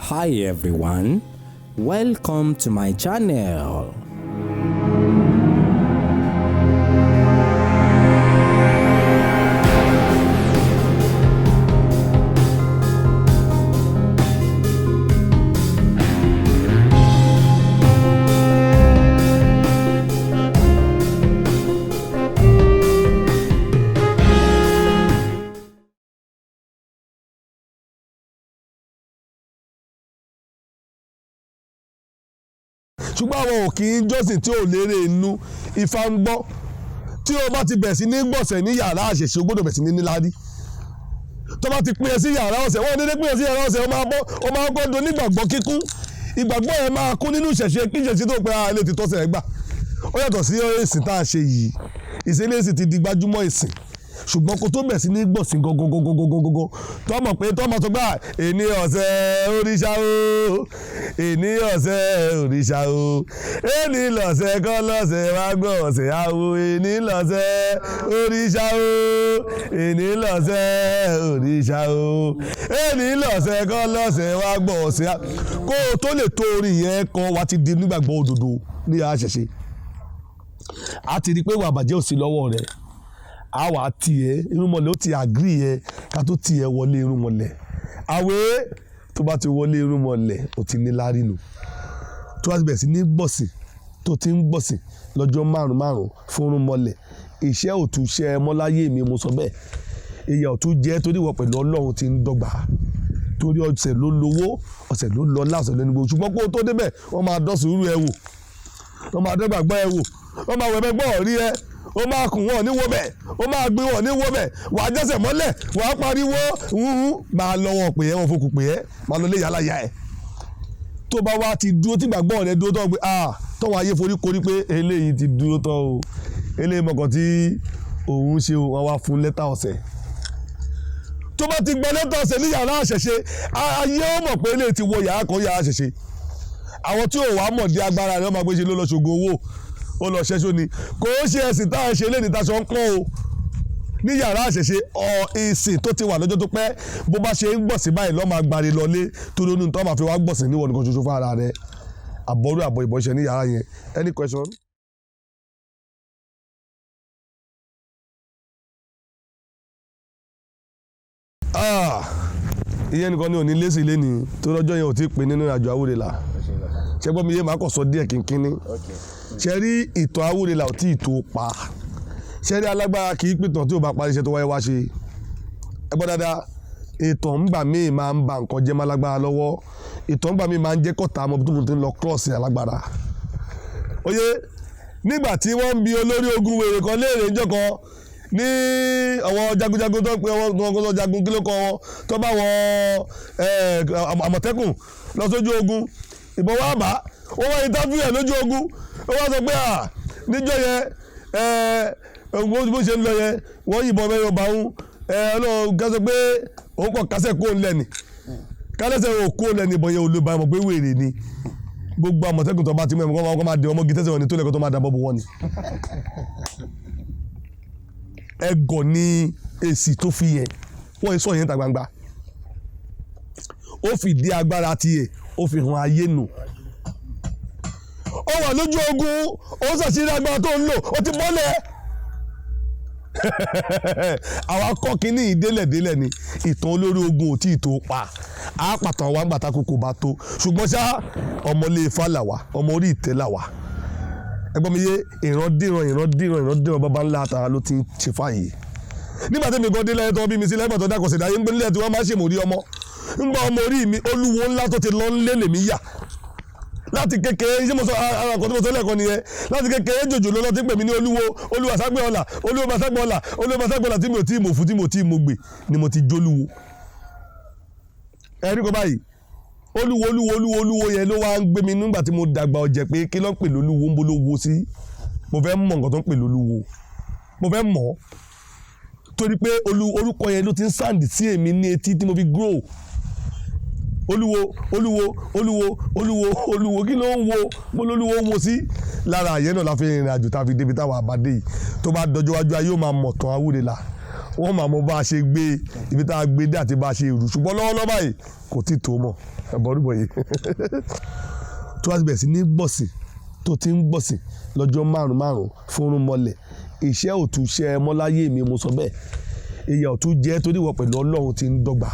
Hi everyone, welcome to my channel. ṣùgbọ́n àwọn òkì jọ́sìn tí ò lérè inú ifá ń gbọ́ tí o bá ti bẹ̀ sí ní gbọ̀sẹ̀ ní yàrá àṣẹṣe o gbọ́dọ̀ bẹ̀ sí ní níláárí tó bá ti pín ẹ sí yàrá ọ̀sẹ̀ wọ́n dédé pín ẹ sí yàrá ọ̀sẹ̀ o máa gbọ́dọ̀ nígbàgbọ́ kíkún ìgbàgbọ́ yẹn máa kún nínú ìṣẹ̀ṣe kí ìṣẹ̀ṣe tó pé ilé ti tọ́sẹ̀ gbà ó yàtọ̀ sí ìsìn tá a ṣe yìí ìṣẹ̀lẹ̀ ìsìn ti di gbajúmọ̀ ìsìn ṣùgbọ́n kó tó bẹ̀ sí ní gbọ̀sìn gọ́gọ́gọ́gọ́gọ́gọ́ tó mọ̀ pé tó mọ̀ tó gbà èní ọ̀sẹ̀ òrìṣà o èní ọ̀sẹ̀ òrìṣà o èní lọ̀sẹ̀ kọ́ lọ́sẹ̀ wá gbọ́ ọ̀sẹ̀ àwo èní lọ̀sẹ̀ òrìṣà o èní lọ̀sẹ̀ òrìṣà o èní lọ̀sẹ̀ kọ́ lọ́sẹ̀ wá gbọ́ ọ̀sẹ̀ kó o tó lè tó orin yẹn kọ́ wa ti di nígbàgbọ́ òdodo ní àṣẹṣe a ti rí i pé wà bàjẹ́ òsì lọ́wọ́ rẹ̀ a wà tiẹ̀ irúnmọlẹ̀ ó ti àgírí yẹ ká tó tiẹ̀ wọlé irúnmọlẹ̀ àwẹ̀ tó bá ti wọlé irúnmọlẹ̀ ó ti ní lárí nù tó bá ti bẹ̀rẹ̀ sí ní gbọ̀sìn tó ti ń gbọ̀sìn lọ́jọ́ márùn fún irúnmọlẹ̀ iṣẹ́ òtún ṣe mọ́láyé mi mo sọ bẹ́ẹ̀ ìyà òtún jẹ́ torí wọ pẹ̀lú Ọlọ́run ti ń dọ́gba torí ọ̀sẹ̀ ló lówó ọ̀sẹ̀ ló lọ́lá ọ̀sẹ̀ ló ní gbogbo ṣùgbọ́n kó tó débẹ̀ wọ́n máa dọ́ sùúrù ẹ wò wọ́n máa dọ́gbàgbọ́ ẹ wò wọ́n máa wẹ̀mẹ́ gbọ́ rí ẹ ó máa kùn wọ́n ní wọ́bẹ̀ ó máa gbé wọ́n ní wọ́bẹ̀ wàá jẹ́sẹ̀ mọ́lẹ̀ wàá pariwo máa lọ wọn pè é wọn fokùn pè é máa lọ lé yàrá ya ẹ̀ tó bá wá ti dúró tí gbàgbọ́ rẹ dúró tán pé tọ́wọ́ ayé forí korí pé eléyìí ti dúró tán o eléyìí mọ̀kàn tí òun ṣe wọn wá fún lẹ́tà ọ̀sẹ̀ tó bá ti gbọ́ lẹ́tà ọ̀sẹ̀ ní yàrá àṣẹṣe ayé ó mọ̀ pé eléyìí ti wọ yàrá kan yàrá àṣẹṣe àwọn tí ò wá mọ̀ di agbára rẹ̀ wọ́n máa gbé ṣe ló lọ ṣògo owó ó lọ ṣẹ́ṣó ni kò ó ṣe ẹ̀sìn tá a ṣe lé ní taṣọ ń pọ́n o ní yàrá àṣẹṣe ìsìn tó ti wà lọ́jọ́ tó pẹ́ bó bá ṣe ń gbọ̀sìn báyìí lọ́ọ́ máa gbari lọlé tó lónìí tó máa fi wá gbọ̀sìn níwọ̀n nìkan ṣoṣo fún ara rẹ̀ àbọ̀rú àbọ̀ ìbọ̀ṣẹ̀ ní yàrá yẹn. Any question? ìyẹn nìkan ni ò ní lésì lé ní tó lọ́jọ́ yẹn ò tí ì pè nínú ìrìnàjò Àwúrelà ṣẹ́gbọ́n mi yé máa kọ̀ sọ díẹ̀ kínkínní ṣe rí ìtàn Àwúrelà ò tí ì tó pa ṣe rí alágbára kì í pìtàn tí ò bá parí iṣẹ́ tó wáyé wá ṣe ẹ gbọ́ dáadáa ìtàn ńgbà míì máa ń ba nǹkan jẹ́ má lágbára lọ́wọ́ ìtàn ńgbà míì máa ń jẹ́ kọ́ta ọmọ tó ti ń lọ kírọ̀sì alágbára oyè nígbà tí wọ́n ń bi olórí ogun wèrè kan léèrè ńjọ́ kan ní àwọn jagunjagun tó ń pe wọn jagun kíló kan wọn tó bá wọn àmọ̀tẹ́kùn lọ sójú ogun ìbọn wá bá wọ́n wá ìtàbí ẹ̀ lójú ogun ó wá sọ pé níjọ́ yẹn bó ṣe ń lọ yẹn wọ́n yìnbọn mẹ́rin ọba òun ọlọ́run kásẹ̀ pé òun kọ̀ kásẹ̀ kó lẹ́ni kálẹ́sẹ̀ ò kó lẹ́ni ìbọn yẹn ò lè ba mọ̀ pé wèrè ni gbogbo àmọ̀tẹ́kùn tó bá ti mẹ́rin kọ́ máa dé ọmọ gí tẹ́sẹ̀ wọn ni tó lẹ́kọ̀ọ́ tó máa dàbọ̀ bò wọ́n ni. ẹgọ̀ ni èsì tó fi yẹn wọ́n sọ yẹn ta gbangba ó fìdí agbára tiẹ̀ ó fi hàn ayé nù ó wà lójú ogun ó ṣàṣírí agbára tó ń lò ó ti bọ́lẹ̀ àwọn akọ́kíní ìdélẹ̀délẹ̀ ni ìtàn olórí ogun ò tí ì tó pa àápàtàn wa ń gbàtà kókò bá tó ṣùgbọ́n ṣá ọmọlé Ifá làwà ọmọ orí ìtẹ́ làwà ẹgbọ́n mi yé ìrandíran bàbá ńlá àtàrà ló ti ń ṣe fàyè nígbà tí mi gan dé lẹ́yìn tó bí mi sí lẹ́gbàá tó dákọ̀ sí ìdáyé ń gbé nílẹ̀ tí wọ́n máa ń ṣèmórí ọmọ ńgbà ọmọ orí mi olúwo ńlá tó ti lọ ńlé lèmi yà láti kékeré iṣẹ́ mo sọ ara kan tó mo sọ lẹ́ẹ̀kan nìyẹn láti kékeré jòjò lọ́lọ́ tí ń pè mí ní olúwa ságbẹ́ ọ̀la tí mi ò tí mo fún tí mo tí mo gbè ni mo ti jólúwo ẹ̀rí kọ́ báyìí olúwo yẹn ló wá ń gbé mi nígbà tí mo dàgbà ọ̀jẹ̀ pé kí ló ń pè lólúwo ń bolo wo sí mo fẹ́ mọ̀ nǹkan tó ń pè lólúwo mo fẹ́ mọ̀ torí pé orúkọ yẹn ló ti ń sáǹdì sí èmi ní etí tí mo fi grow olúwo kí ló ń wo mo lólúwo wo sí lára àyẹ́ náà la fi rìnrìn àjò tá a fi débi táwọn àbádé yìí tó bá dọjọ́ wájú ayé ó máa mọ̀ tán Àwúrelà wọ́n máa mọ bá a ṣe gbé ibi tá a gbé dé àti bá a ṣe rù ṣùgbọ́n lọ́wọ́lọ́wọ́ báyìí kò tí tó mọ̀ ẹ̀bọ̀rúbọ̀ yìí tó wá ti bẹ̀rẹ̀ sí ní gbọ̀sìn tó ti ń gbọ̀sìn lọ́jọ́ márùn-ún fúnrún mọ́lẹ̀ iṣẹ́ òtún ṣe mọ́láyé mi mo sọ bẹ́ẹ̀ ìyà òtún jẹ́ torí wọ pẹ̀lú Ọlọ́run ti ń dọ́gba